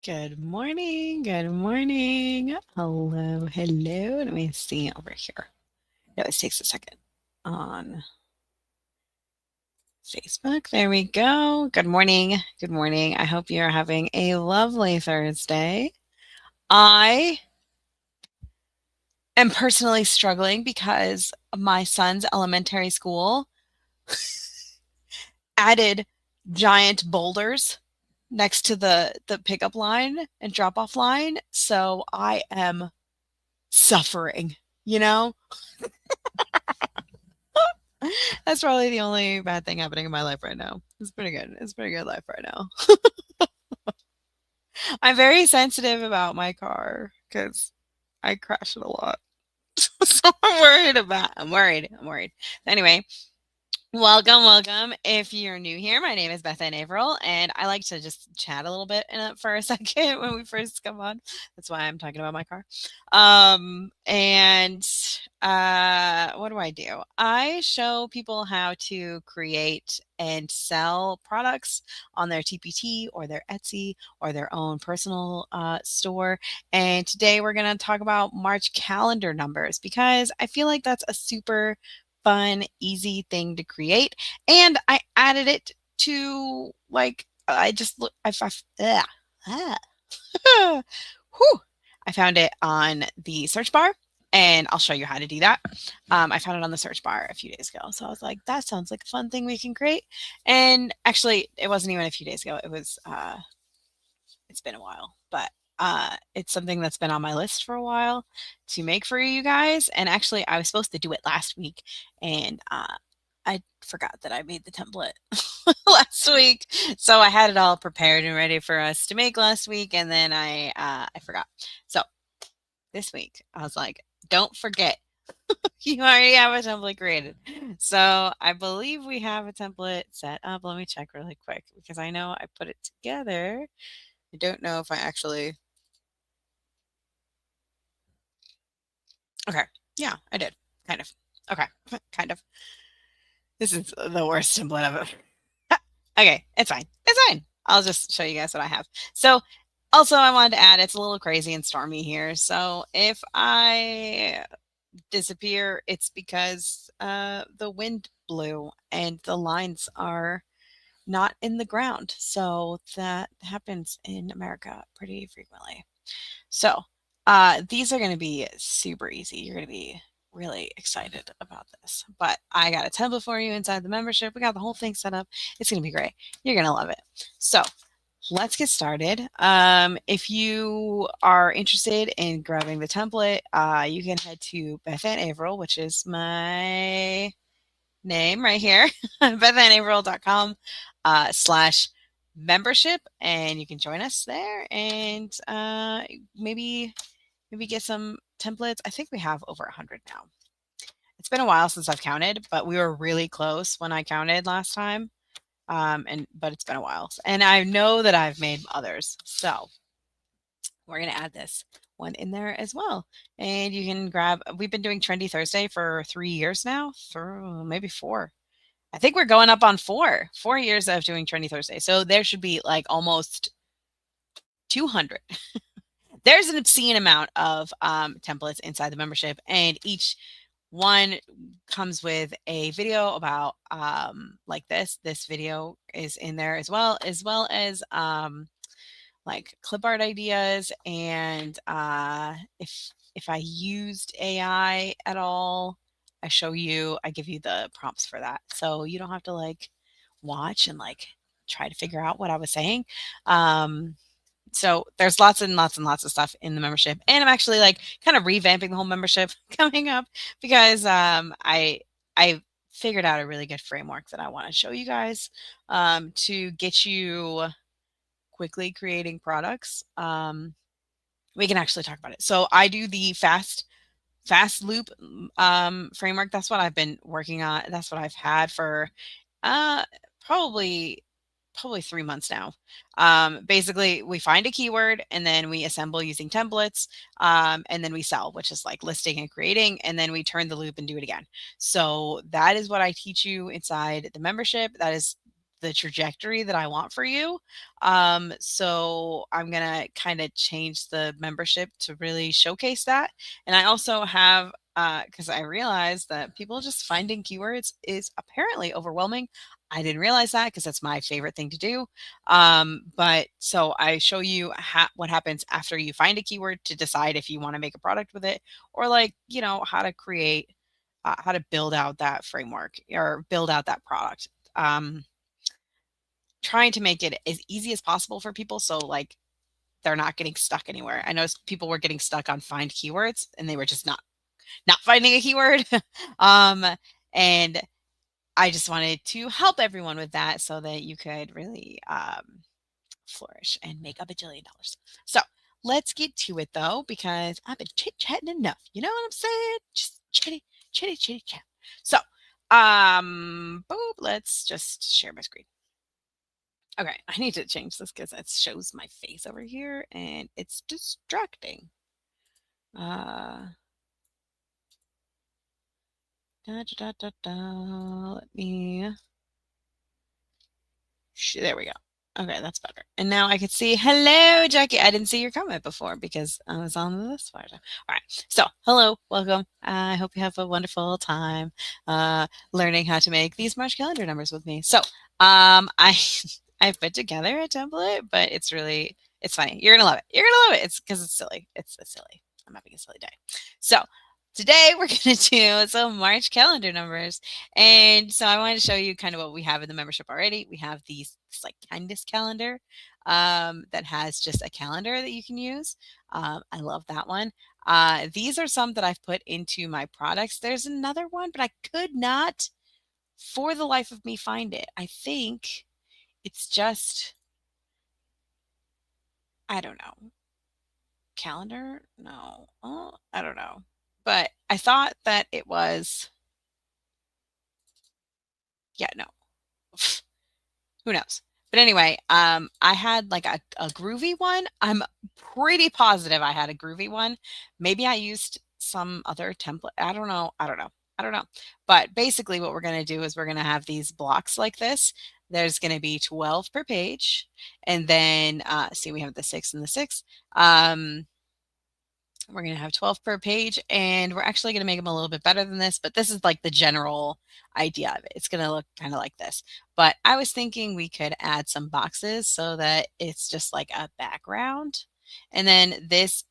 Good morning. Good morning. Hello. Hello. Let me see over here. It always takes a second on Facebook. There we go. Good morning. Good morning. I hope you're having a lovely Thursday. I am personally struggling because my son's elementary school added giant boulders next to the pickup line and drop off line. So I am suffering, you know? That's probably the only bad thing happening in my life right now. It's pretty good. It's a pretty good life right now. I'm very sensitive about my car because I crash it a lot. So I'm worried. Anyway, welcome, welcome. If you're new here, my name is Beth Ann Averill, and I like to just chat a little bit for a second when we first come on. That's why I'm talking about my car. And what do I do? I show people how to create and sell products on their TPT or their Etsy or their own personal store. And today we're going to talk about March calendar numbers because I feel like that's a super fun, easy thing to create. And I added it to like I just look ugh, ah, whew, I found it on the search bar. And I'll show you how to do that. I found it on the search bar a few days ago. So I was like, that sounds like a fun thing we can create. And actually, it wasn't even a few days ago. It's been a while, but it's something that's been on my list for a while to make for you guys. And actually, I was supposed to do it last week, and I forgot that I made the template last week. So I had it all prepared and ready for us to make last week, and then I forgot. So this week, I was like, don't forget. You already have a template created. So I believe we have a template set up. Let me check really quick because I know I put it together. I don't know if I actually. Okay. Yeah, I did. Kind of. Okay. Kind of. This is the worst template ever. Okay, it's fine. It's fine. I'll just show you guys what I have. So, also, I wanted to add it's a little crazy and stormy here. So, if I disappear, it's because the wind blew and the lines are not in the ground. So, that happens in America pretty frequently. So, these are going to be super easy. You're going to be really excited about this. But I got a template for you inside the membership. We got the whole thing set up. It's going to be great. You're going to love it. So, let's get started. If you are interested in grabbing the template, you can head to Beth Ann Averill, which is my name right here, bethannaveril.com slash membership, and you can join us there and maybe get some templates. I think we have over 100 now. It's been a while since I've counted, but we were really close when I counted last time. But it's been a while, and I know that I've made others, so we're gonna add this one in there as well. And you can grab. We've been doing Trendy Thursday for 3 years now, for maybe 4. I think we're going up on 4 years of doing Trendy Thursday. So there should be like almost 200. There's an obscene amount of templates inside the membership, and each one comes with a video about like this. This video is in there as well as like clip art ideas, and if I used AI at all, I show you, I give you the prompts for that. So you don't have to like watch and like try to figure out what I was saying. So there's lots and lots and lots of stuff in the membership. And I'm actually like kind of revamping the whole membership coming up because I figured out a really good framework that I want to show you guys to get you quickly creating products. We can actually talk about it. So I do the fast loop framework. That's what I've been working on. That's what I've had for uh probably 3 months now. Basically, we find a keyword and then we assemble using templates, and then we sell, which is like listing and creating, and then we turn the loop and do it again. So that is what I teach you inside the membership. That is the trajectory that I want for you. So I'm gonna kind of change the membership to really showcase that. And I also have because I realized that people just finding keywords is apparently overwhelming. I didn't realize that because that's my favorite thing to do. But so I show you what happens after you find a keyword to decide if you want to make a product with it, or like, how to create, how to build out that framework or build out that product. Um, Trying to make it as easy as possible for people. So like they're not getting stuck anywhere. I know people were getting stuck on find keywords and they were just not finding a keyword. um, and I just wanted to help everyone with that so that you could really flourish and make a bajillion dollars. So let's get to it though, because I've been chit chatting enough. You know what I'm saying? Just chitty chat. So, boop, let's just share my screen. Okay, I need to change this because it shows my face over here and it's distracting. Uh, Let me. There we go. Okay, that's better. And now I can see, hello, Jackie. I didn't see your comment before because I was on this part. All right. So, hello, welcome. I hope you have a wonderful time learning how to make these March calendar numbers with me. So, I I've put together a template, but it's funny. You're gonna love it. You're gonna love it. It's because it's silly. It's silly. I'm having a silly day. So, today we're gonna do some March calendar numbers. And so I wanted to show you kind of what we have in the membership already. We have this like Kindness calendar that has just a calendar that you can use. I love that one. These are some that I've put into my products. There's another one, but I could not for the life of me find it. I think it's just, I don't know. Calendar? No. Oh, I don't know. But I thought that it was, yeah, no. Who knows? But anyway, I had like a groovy one. I'm pretty positive I had a groovy one. Maybe I used some other template. I don't know. I don't know. I don't know. But basically what we're going to do is we're going to have these blocks like this. There's going to be 12 per page. And then, see, we have the 6 and the 6. We're going to have 12 per page, and we're actually going to make them a little bit better than this, but this is like the general idea of it. It's going to look kind of like this. But I was thinking we could add some boxes so that it's just like a background. And then this,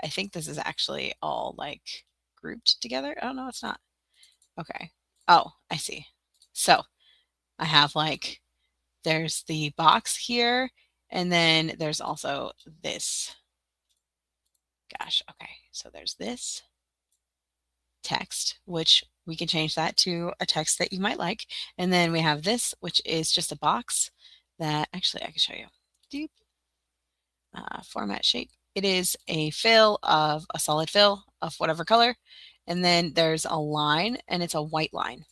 I think this is actually all like grouped together. Oh, no, it's not. Okay. Oh, I see. So I have like, there's the box here, and then there's also this. Gosh, okay. So there's this text, which we can change that to a text that you might like. And then we have this, which is just a box that actually I can show you. Doop. Format shape. It is a solid fill of whatever color. And then there's a line, and it's a white line.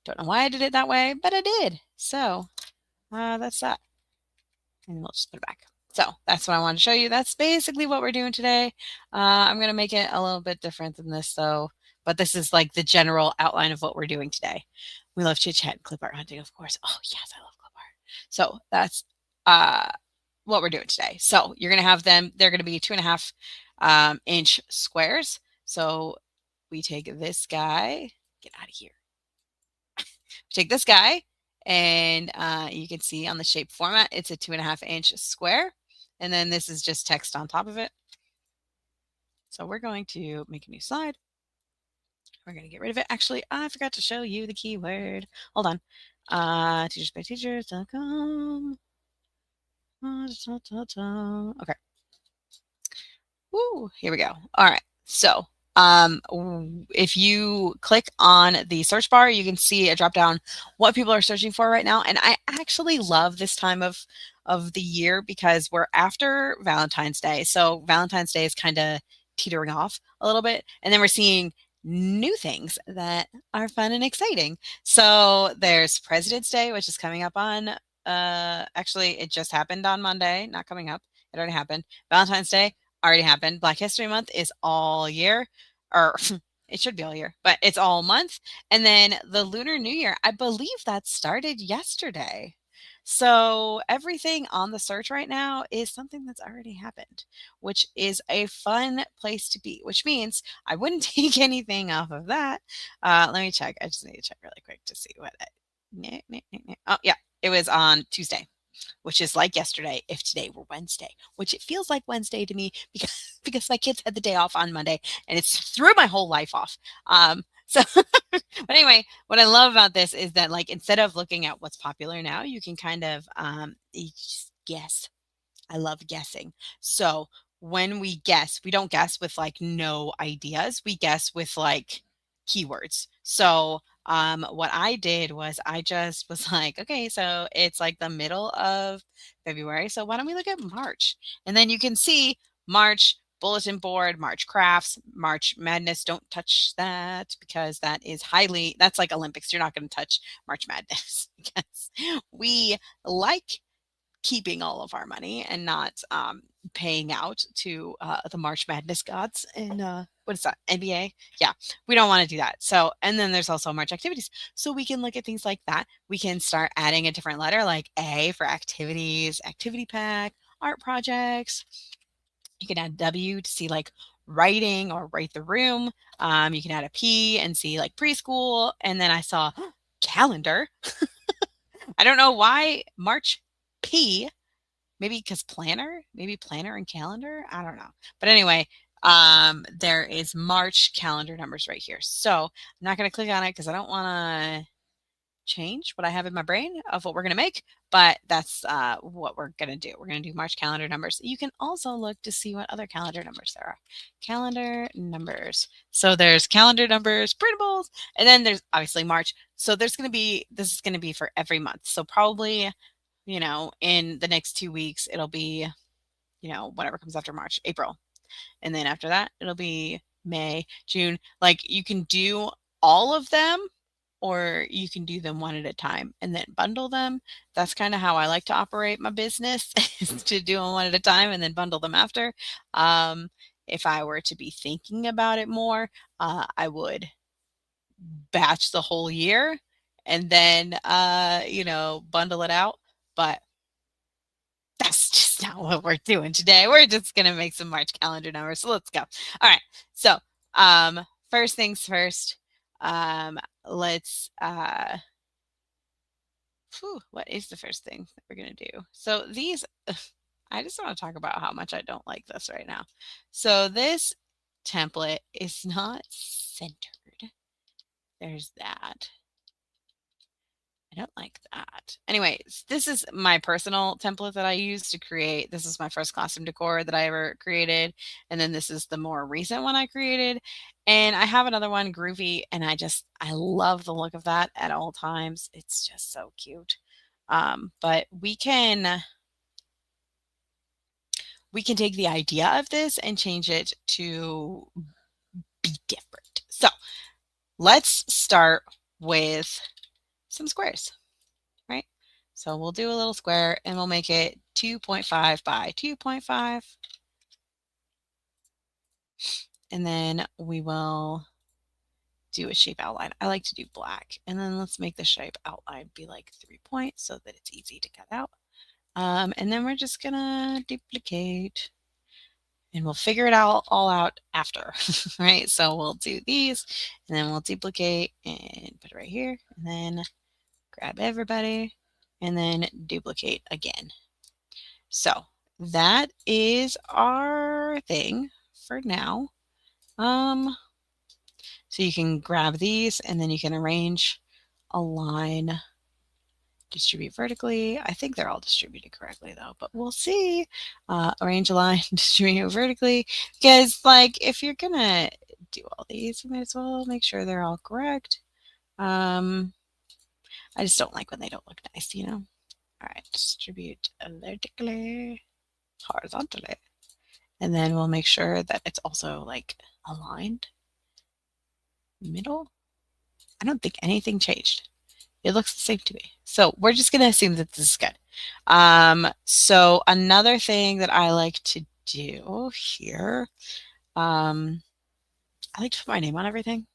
Don't know why I did it that way, but I did. So that's that. And we'll just put it back. So that's what I wanted to show you. That's basically what we're doing today. I'm going to make it a little bit different than this though, but this is like the general outline of what we're doing today. We love chit chat and clip art hunting, of course. Oh yes, I love clip art. So that's what we're doing today. So you're going to have them, they're going to be 2.5 inch squares. So we take this guy, get out of here. Take this guy, and you can see on the shape format, it's a 2.5 inch square. And then this is just text on top of it. So we're going to make a new slide. We're going to get rid of it. Actually, I forgot to show you the keyword. Hold on. Teachersbyteachers.com. Okay. Woo, here we go. All right. So if you click on the search bar, you can see a drop down what people are searching for right now. And I actually love this time of the year because we're after Valentine's Day. So Valentine's Day is kind of teetering off a little bit. And then we're seeing new things that are fun and exciting. So there's President's Day, which is coming up on, actually, it just happened on Monday, not coming up. It already happened. Valentine's Day already happened. Black History Month is all year, or It should be all year, but it's all month. And then the Lunar New Year, I believe that started yesterday. So everything on the search right now is something that's already happened, which is a fun place to be, which means I wouldn't take anything off of that. Let me check. I just need to check really quick to see what oh, yeah, it was on Tuesday, which is like yesterday if today were Wednesday, which it feels like Wednesday to me because my kids had the day off on Monday and it's threw my whole life off. So but anyway, what I love about this is that like instead of looking at what's popular now, you can kind of you just guess. I love guessing. So when we guess, we don't guess with like no ideas. We guess with like keywords. So what I did was I just was like, okay, so it's like the middle of February. So why don't we look at March? And then you can see March bulletin board, March crafts, March Madness. Don't touch that because that is that's like Olympics. You're not going to touch March Madness because we like keeping all of our money and not paying out to the March Madness gods and what is that, NBA? Yeah, we don't want to do that. So, and then there's also March activities. So we can look at things like that. We can start adding a different letter like A for activities, activity pack, art projects. You can add W to see like writing or write the room. You can add a P and see like preschool. And then I saw calendar. I don't know why March P, maybe because planner, maybe planner and calendar. I don't know. But anyway, there is March calendar numbers right here. So I'm not going to click on it because I don't want to change what I have in my brain of what we're going to make, but that's what we're going to do. We're going to do March calendar numbers. You can also look to see what other calendar numbers there are. Calendar numbers. So there's calendar numbers, printables, and then there's obviously March. So this is going to be for every month. So probably, in the next 2 weeks, it'll be, whatever comes after March, April. And then after that, it'll be May, June. Like you can do all of them or you can do them one at a time and then bundle them. That's kind of how I like to operate my business is to do them one at a time and then bundle them after. If I were to be thinking about it more, I would batch the whole year and then, bundle it out. But that's just not what we're doing today. We're just going to make some March calendar numbers. So let's go. All right. So, first things first, let's, what is the first thing that we're going to do? So these, I just want to talk about how much I don't like this right now. So this template is not centered. There's that. I don't like that. Anyways, this is my personal template that I use to create. This is my first costume decor that I ever created. And then this is the more recent one I created. And I have another one, Groovy, and I love the look of that at all times. It's just so cute. But we can take the idea of this and change it to be different. So let's start with some squares, right? So we'll do a little square and we'll make it 2.5 by 2.5. And then we will do a shape outline. I like to do black. And then let's make the shape outline be like 3 points so that it's easy to cut out. And then we're just gonna duplicate and we'll figure it all out after, right? So we'll do these and then we'll duplicate and put it right here and then grab everybody and then duplicate again. So that is our thing for now. So you can grab these and then you can arrange, align, distribute vertically. I think they're all distributed correctly though, but we'll see. Arrange, align, distribute vertically, because like if you're gonna do all these, you might as well make sure they're all correct. I just don't like when they don't look nice, All right, distribute vertically, horizontally, and then we'll make sure that it's also like aligned. Middle. I don't think anything changed. It looks the same to me. So we're just going to assume that this is good. So another thing that I like to do here I like to put my name on everything.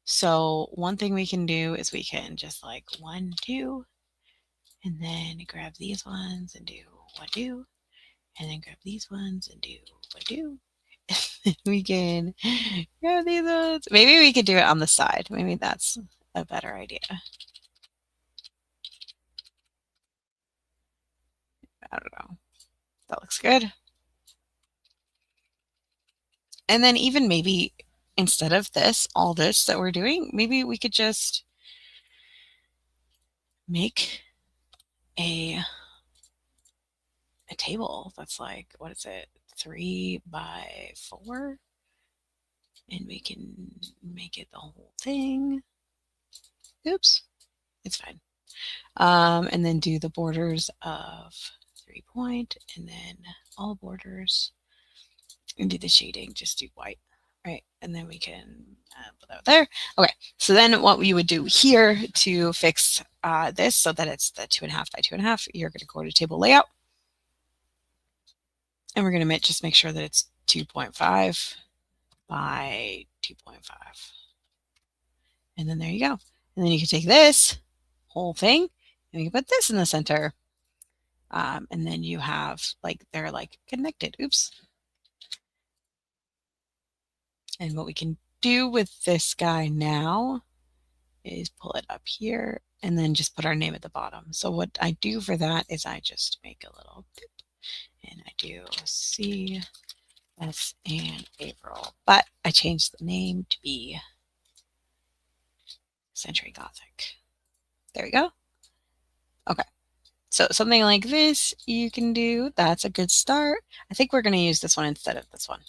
So one thing we can do is we can just like 1, 2, and then grab these ones and do 1, 2, and then grab these ones and do 1, 2. We can grab these ones. Maybe we could do it on the side. Maybe that's a better idea. I don't know. That looks good. And then even maybe instead of this, all this that we're doing, maybe we could just make a table that's like, what is it, 3 by 4? And we can make it the whole thing. Oops, it's fine. And then do the borders of 3 point, and then all borders, and do the shading, just do white, right? And then we can put that there. Okay, so then what we would do here to fix this so that it's the 2.5 by 2.5, you're going to go to table layout, and we're going to just make sure that it's 2.5 by 2.5. And then there you go. And then you can take this whole thing and you can put this in the center. And then you have like, they're like connected. Oops. And what we can do with this guy now is pull it up here and then just put our name at the bottom. So what I do for that is I just make a little dip and I do C, S, and April, but I changed the name to be Century Gothic. There we go. Okay. So something like this you can do. That's a good start. I think we're going to use this one instead of this one.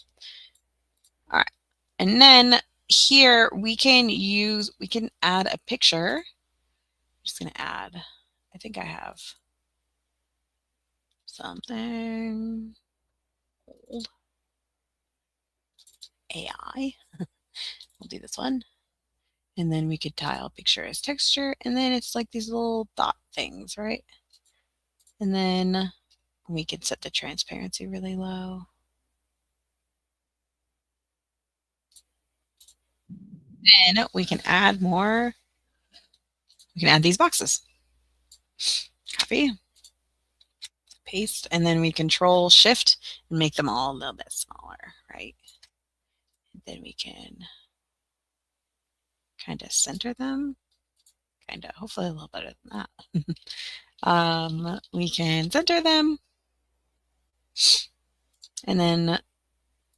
All right. And then here we can add a picture. I'm just going to add, I think I have something old. AI. We'll do this one. And then we could tile picture as texture. And then it's like these little dot things, right? And then we can set the transparency really low. Then we can add more. We can add these boxes. Copy, paste, and then we Control Shift and make them all a little bit smaller, right? And then we can kind of center them, kind of, hopefully a little better than that. We can center them, and then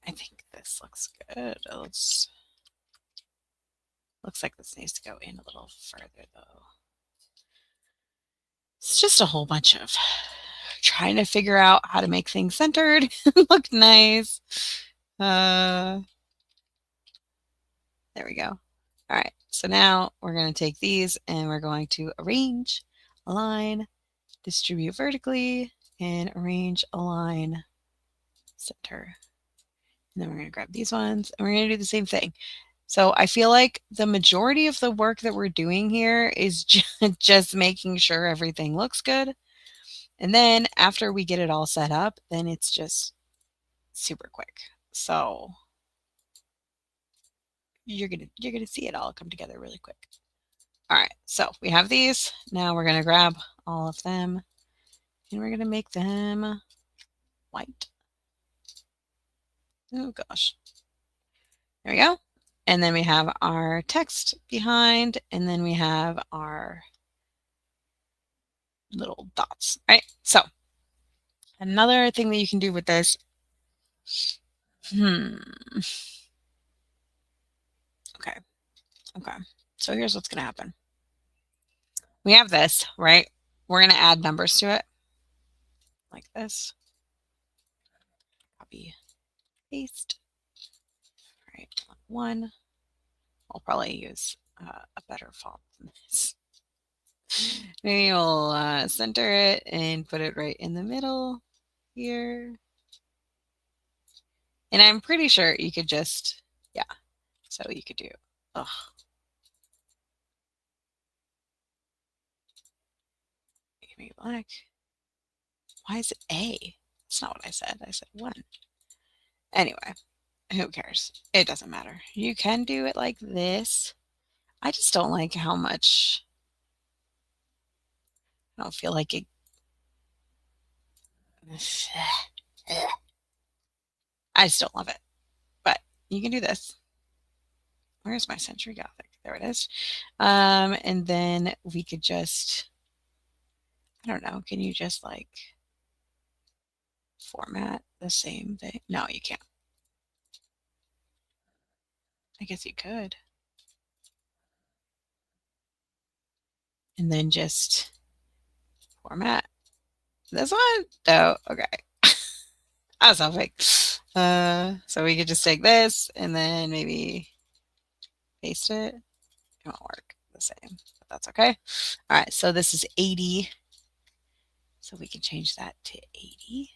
I think this looks good. Looks like this needs to go in a little further though. It's just a whole bunch of trying to figure out how to make things centered look nice. There we go. All right, so now we're going to take these and we're going to arrange, align, distribute vertically, and arrange, align, center. And then we're going to grab these ones and we're going to do the same thing. So I feel like the majority of the work that we're doing here is just making sure everything looks good. And then after we get it all set up, then it's just super quick. So you're gonna see it all come together really quick. All right, so we have these. Now we're gonna grab all of them and we're gonna make them white. Oh gosh. There we go. And then we have our text behind, and then we have our little dots, right? So another thing that you can do with this, okay. So here's what's gonna happen. We have this, right? We're gonna add numbers to it, like this. Copy, paste. All right, 1. I'll probably use a better font than this. Maybe we'll center it and put it right in the middle here. And I'm pretty sure you could just, yeah. So you could do, make me black. Why is it A? That's not what I said. I said 1. Anyway, who cares? It doesn't matter. You can do it like this. I just don't like how much, I don't feel like it. I just don't love it. But you can do this. Where's my Century Gothic? There it is. And then we could just, I don't know, can you just like format the same thing? No, you can't. I guess you could. And then just format this one. Oh, okay. I was hoping. So we could just take this and then maybe paste it. It won't work the same, but that's okay. All right, so this is 80. So we can change that to 80.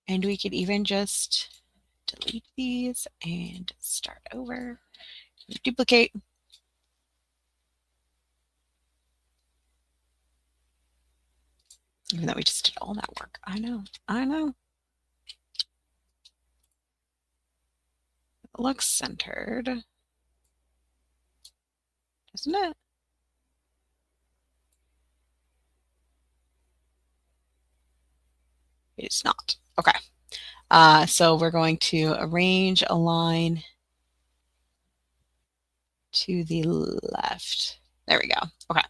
And we could even just delete these and start over. Duplicate. Even though we just did all that work. I know. It looks centered, doesn't it? It's not. Okay. So we're going to arrange a line to the left. There we go. Okay.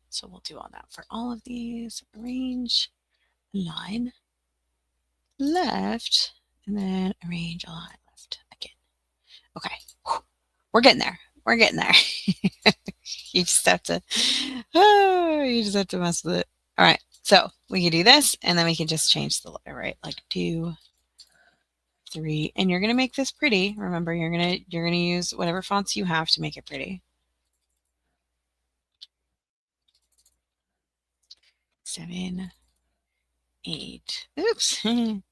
So we'll do all that for all of these. Arrange a line left, and then arrange a line left again. Okay. We're getting there. We're getting there. You just have to, you just have to mess with it. All right. So we can do this, and then we can just change the letter, right? Like 2, 3, and you're gonna make this pretty. Remember, you're gonna use whatever fonts you have to make it pretty. 7, 8. Oops. 9,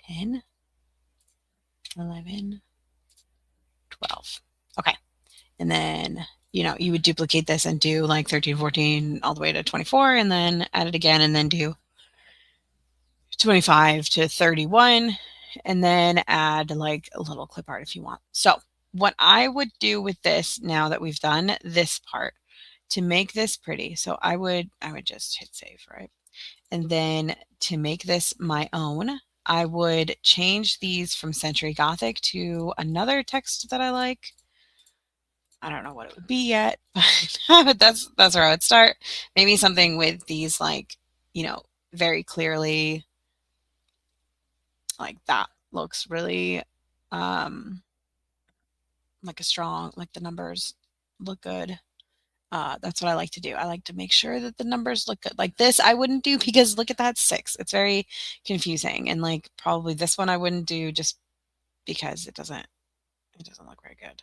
10, 11, 12. Okay. And then, you would duplicate this and do like 13, 14, all the way to 24, and then add it again, and then do 25 to 31, and then add like a little clip art if you want. So what I would do with this, now that we've done this part, to make this pretty, so I would just hit save, right? And then to make this my own, I would change these from Century Gothic to another text that I like. I don't know what it would be yet, but that's where I would start. Maybe something with these like, very clearly, like that looks really like a strong, like the numbers look good. That's what I like to do. I like to make sure that the numbers look good. Like this I wouldn't do, because look at that 6. It's very confusing. And like probably this one I wouldn't do, just because it doesn't look very good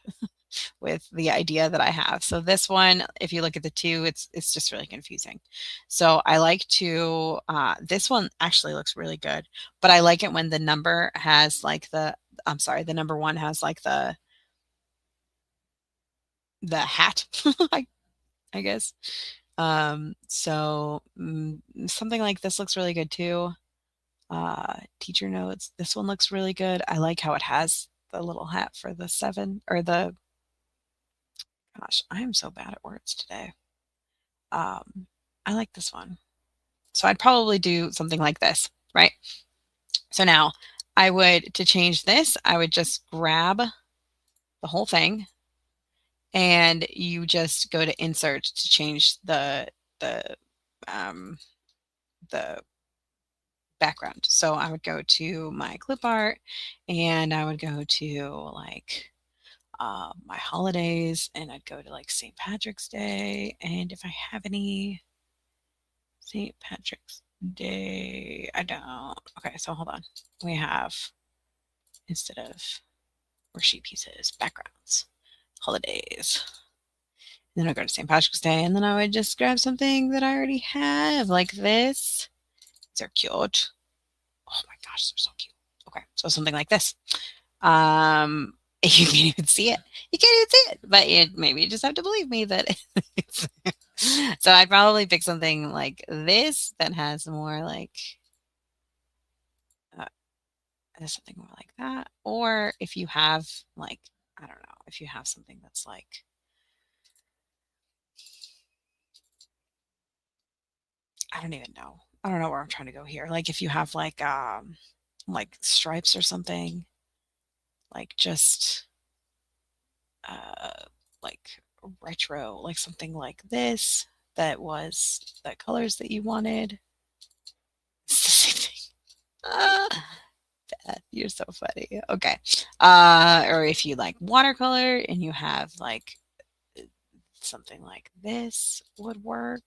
with the idea that I have. So this one, if you look at the 2, it's just really confusing. So I like to, this one actually looks really good, but I like it when the number has like the number 1 has like the hat, I guess. So something like this looks really good too. Teacher notes, this one looks really good. I like how it has the little hat for the 7, or the, gosh, I am so bad at words today. I like this one. So I'd probably do something like this, right? So now to change this, I would just grab the whole thing, and you just go to insert to change the background. So I would go to my clip art, and I would go to like my holidays, and I'd go to like St. Patrick's Day. And if I have any St. Patrick's Day, I don't. Okay, so hold on. We have, instead of worksheet pieces, backgrounds, holidays. And then I go to St. Patrick's Day, and then I would just grab something that I already have, like this. These are cute. Oh my gosh, they're so cute. Okay, so something like this. You can't even see it. You can't even see it, but maybe you just have to believe me that it's So I'd probably pick something like this that has more like uh, something more like that. Or if you have like, I don't know, if you have something that's like, I don't even know. I don't know where I'm trying to go here. Like if you have like stripes or something, like just uh like retro, like something like this that was the colors that you wanted. It's the same thing. Beth, you're so funny. Okay. Or if you like watercolor and you have like something like this would work.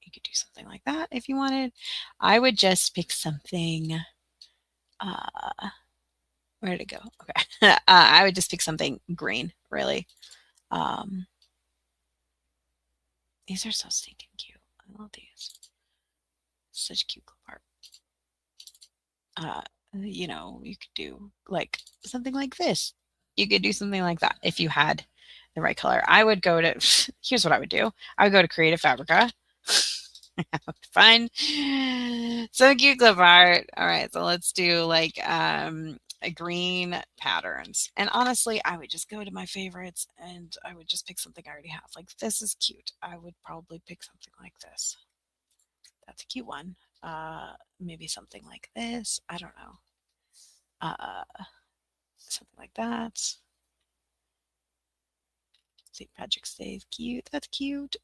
You could do something like that if you wanted. I would just pick something. Uh, where did it go? Okay. I would just pick something green, really. Um, these are so stinking cute. I love these. Such cute clip art. You know, you could do like something like this. You could do something like that if you had the right color. I would go to, here's what I would do. I would go to Creative Fabrica. I would find some cute clip art. All right, so let's do like a green patterns. And honestly, I would just go to my favorites and I would just pick something I already have. Like this is cute. I would probably pick something like this. That's a cute one. Maybe something like this. I don't know. Uh, something like that. St. Patrick's Day is cute. That's cute.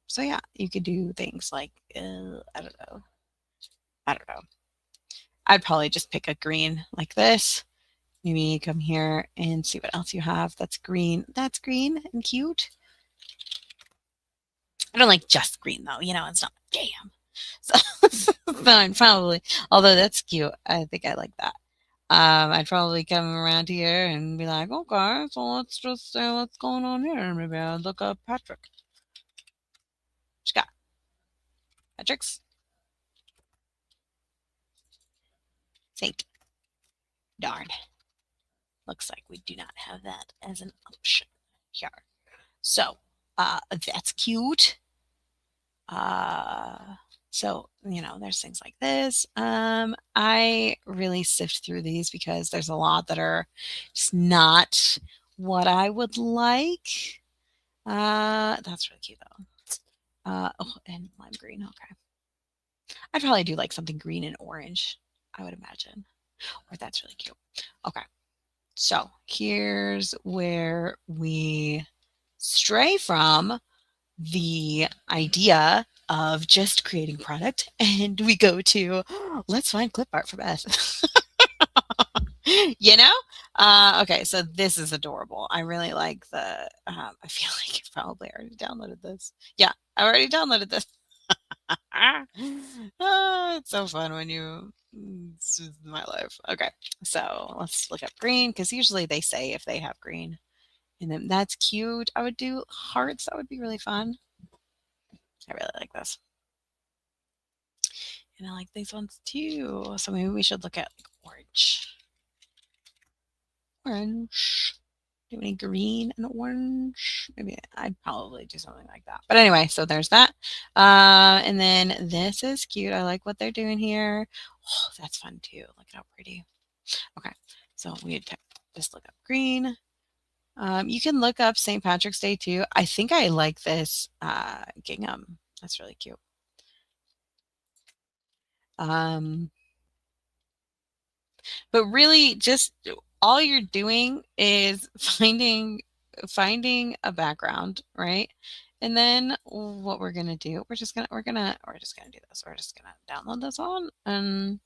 So yeah, you could do things like I don't know. I don't know. I'd probably just pick a green like this. Maybe come here and see what else you have. That's green. That's green and cute. I don't like just green though. You know, it's not damn. So fine, probably. Although that's cute. I think I like that. I'd probably come around here and be like, okay, so let's just say what's going on here. Maybe I'll look up Patrick. What you got? Patrick's? Saint. Darn. Looks like we do not have that as an option here. So, that's cute. So, you know, there's things like this. I really sift through these because there's a lot that are just not what I would like. That's really cute though. Oh, and lime green. Okay. I'd probably do like something green and orange, I would imagine. Or that's really cute. Okay. So here's where we stray from the idea of just creating product and we go to let's find clip art for Beth. You know? Okay, so this is adorable. I really like the I feel like you probably already downloaded this. Yeah, I already downloaded this. It's so fun when you this is my life. Okay, so let's look up green because usually they say if they have green. And then that's cute. I would do hearts. That would be really fun. I really like this. And I like these ones too. So maybe we should look at like orange. Orange. Do any green and orange? Maybe I'd probably do something like that. But anyway, so there's that. And then this is cute. I like what they're doing here. Oh, that's fun too. Look at how pretty. Okay, so we just look up green. You can look up St. Patrick's Day too. I think I like this gingham. That's really cute. Um, but really, just all you're doing is finding a background, right? And then what we're gonna do, we're just gonna do this. We're just gonna download this on, and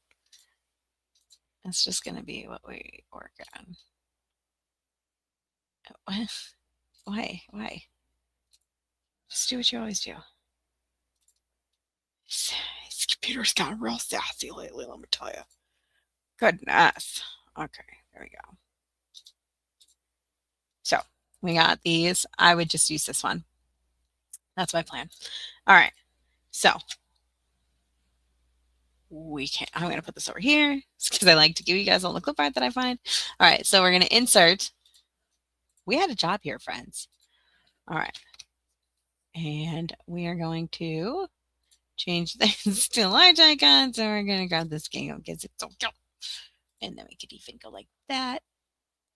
it's just gonna be what we work on. Why? Just do what you always do. This computer's gotten real sassy lately, let me tell you. Goodness. Okay, there we go. So we got these. I would just use this one. That's my plan. All right. So I'm going to put this over here because I like to give you guys all the clip art that I find. All right. So we're going to insert. We had a job here, friends. All right. And we are going to change things to large icons. And we're going to grab this game because it's so cute. And then we could even go like that.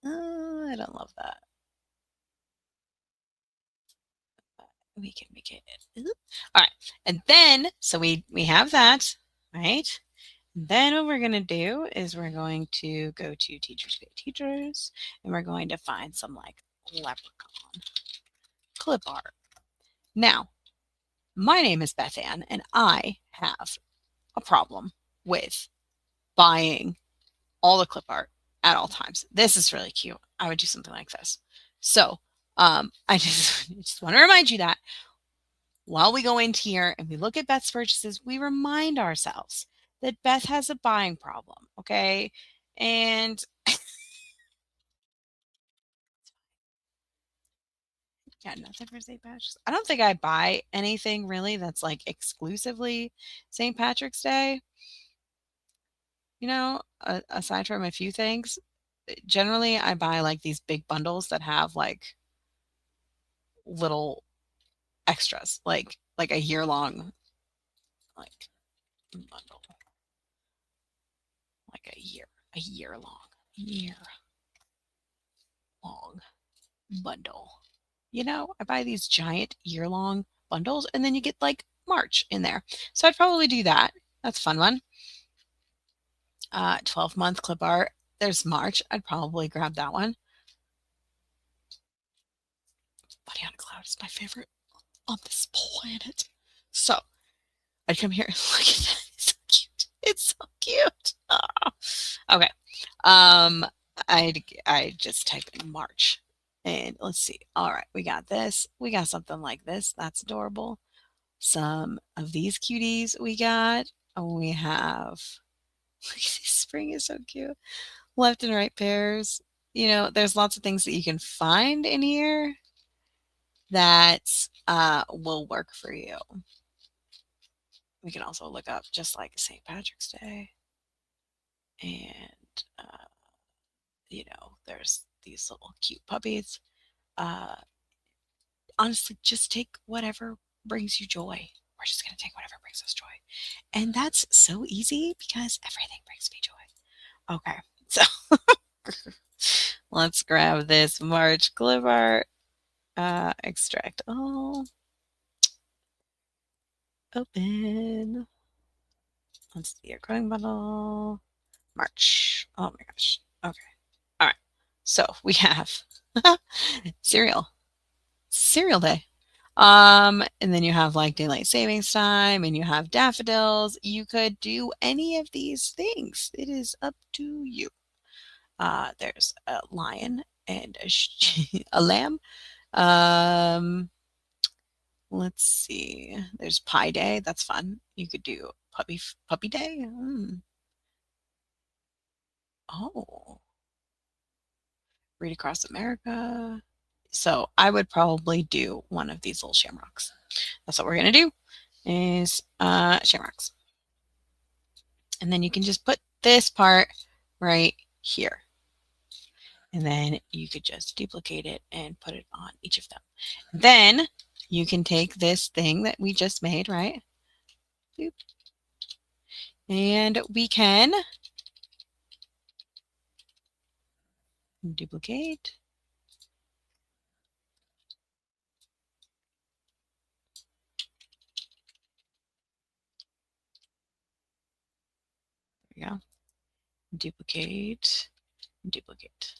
I don't love that. We can make it. All right. And then, so we have that, right? And then what we're going to do is we're going to go to Teachers Get Teachers, and we're going to find some like leprechaun clip art. Now, my name is Beth Ann, and I have a problem with buying all the clip art at all times. This is really cute. I would do something like this. So I just want to remind you that while we go into here and we look at Beth's purchases, we remind ourselves that Beth has a buying problem, okay? And yeah, nothing for St. Patrick's. I don't think I buy anything really that's like exclusively St. Patrick's Day. You know, aside from a few things, generally I buy like these big bundles that have like little extras, like a year long like bundle, like a year long bundle. You know, I buy these giant year long bundles and then you get like March in there. So I'd probably do that. That's a fun one. 12-month clip art. There's March. I'd probably grab that one. Buddy on a Cloud is my favorite on this planet. So I'd come here and look at that. It's so cute. It's so cute. Oh. Okay. I just type in March and let's see. All right, we got this. We got something like this. That's adorable. Some of these cuties we got. We have spring is so cute. Left and right pairs. You know, there's lots of things that you can find in here that will work for you. We can also look up just like St. Patrick's Day. And, you know, there's these little cute puppies. Honestly, just take whatever brings you joy. We're just going to take whatever brings us joy. And that's so easy because everything brings me joy. Okay, so let's grab this March clip art. Extract all. Open. Let's see your growing bundle. March. Oh my gosh. Okay. All right. So we have cereal day. And then you have like daylight savings time and you have daffodils. You could do any of these things. It is up to you. There's a lion and a lamb. Let's see. There's Pie Day. That's fun. You could do puppy day. Oh, Read Across America. So I would probably do one of these little shamrocks. That's what we're gonna do. Is shamrocks, and then you can just put this part right here, and then you could just duplicate it and put it on each of them. Then you can take this thing that we just made, right? Boop. And we can duplicate. There we go. Duplicate, duplicate.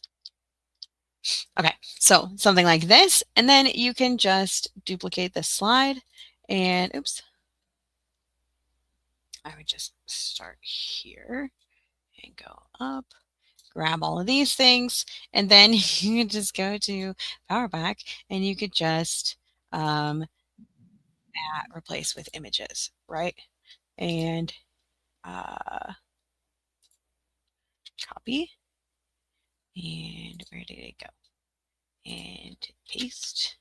Okay, so something like this, and then you can just duplicate this slide and oops. I would just start here and go up, grab all of these things, and then you can just go to PowerBack and you could just replace with images, right? And copy. And where did it go? And paste.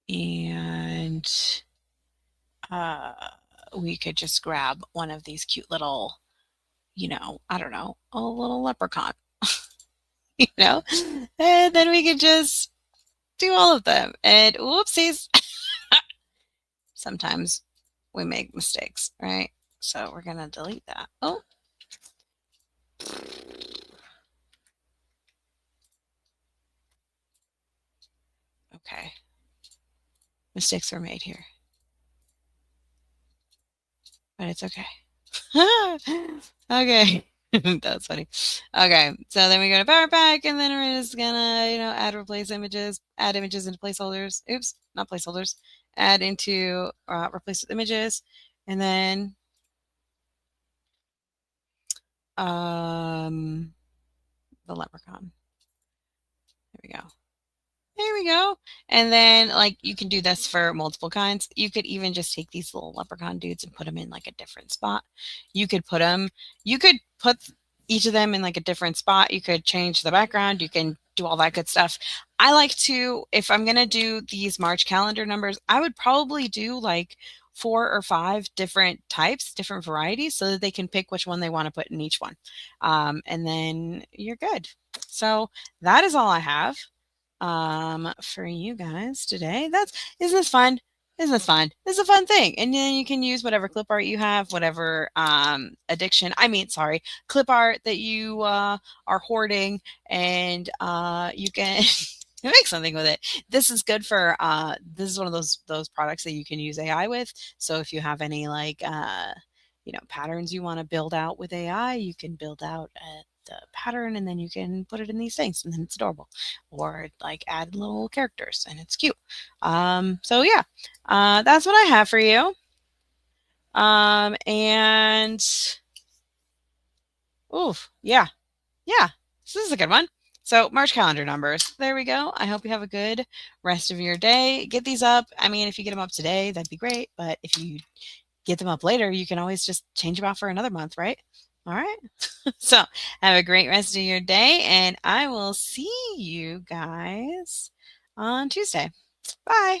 And we could just grab one of these cute little, you know, I don't know, a little leprechaun. you know, and then we can just do all of them. And whoopsies, sometimes we make mistakes, right? So we're gonna delete that. Oh, okay. Mistakes were made here, but it's okay. Okay. That's funny. Okay, so then we go to Power Pack, and then we're just gonna, add replace images, add images into placeholders. Oops, not placeholders. Add into replace with images, and then the leprechaun. There we go. There we go. And then, like, you can do this for multiple kinds. You could even just take these little leprechaun dudes and put them in like a different spot. You could put each of them in like a different spot. You could change the background. You can do all that good stuff. I like to, if I'm going to do these March calendar numbers, I would probably do like 4 or 5 different types, different varieties, so that they can pick which one they want to put in each one. And then you're good. So that is all I have for you guys today. Isn't this fun? Isn't this fun? This is a fun thing. And then you can use whatever clip art you have, whatever clip art that you are hoarding, and you can make something with it. This is good for this is one of those products that you can use AI with. So if you have any like patterns you want to build out with AI, you can build out the pattern, and then you can put it in these things, and then it's adorable. Or like add little characters, and it's cute. So yeah, that's what I have for you. And oof, yeah, this is a good one. So March calendar numbers. There we go. I hope you have a good rest of your day. Get these up. I mean, if you get them up today, that'd be great. But if you get them up later, you can always just change them out for another month, right? All right. So have a great rest of your day, and I will see you guys on Tuesday. Bye.